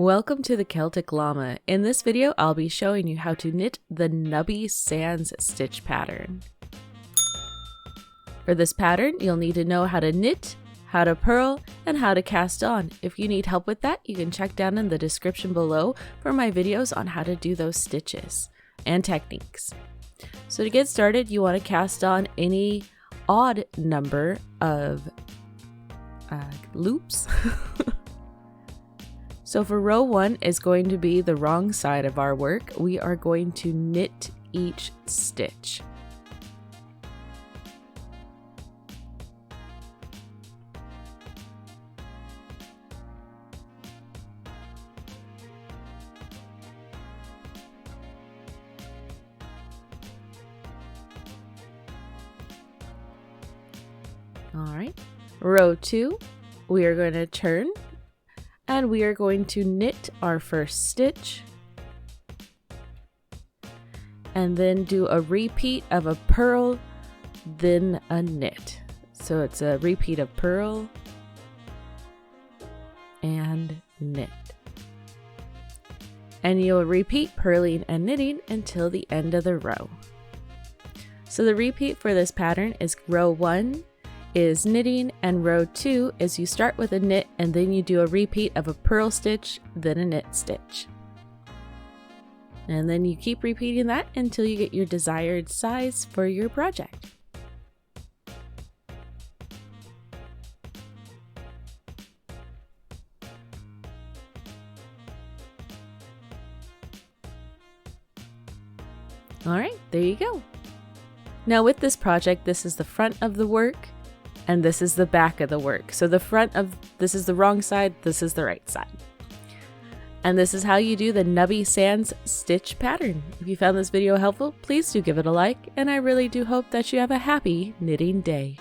Welcome to the Celtic Llama. In this video, I'll be showing you how to knit the Nubby Sand Stitch Pattern. For this pattern, you'll need to know how to knit, how to purl, and how to cast on. If you need help with that, you can check down in the description below for my videos on how to do those stitches and techniques. So to get started, you want to cast on any odd number of loops. So for row 1 is going to be the wrong side of our work. We are going to knit each stitch. All right, row 2, we are going to turn and we are going to knit our first stitch and then do a repeat of a purl, then a knit. So it's a repeat of purl and knit. And you'll repeat purling and knitting until the end of the row. So the repeat for this pattern is row 1 is knitting, and row 2 is you start with a knit and then you do a repeat of a purl stitch, then a knit stitch. And then you keep repeating that until you get your desired size for your project. All right, there you go. Now with this project, this is the front of the work and this is the back of the work. So the front of this is the wrong side, this is the right side. And this is how you do the Nubby Sand Stitch Pattern. If you found this video helpful, please do give it a like, and I really do hope that you have a happy knitting day.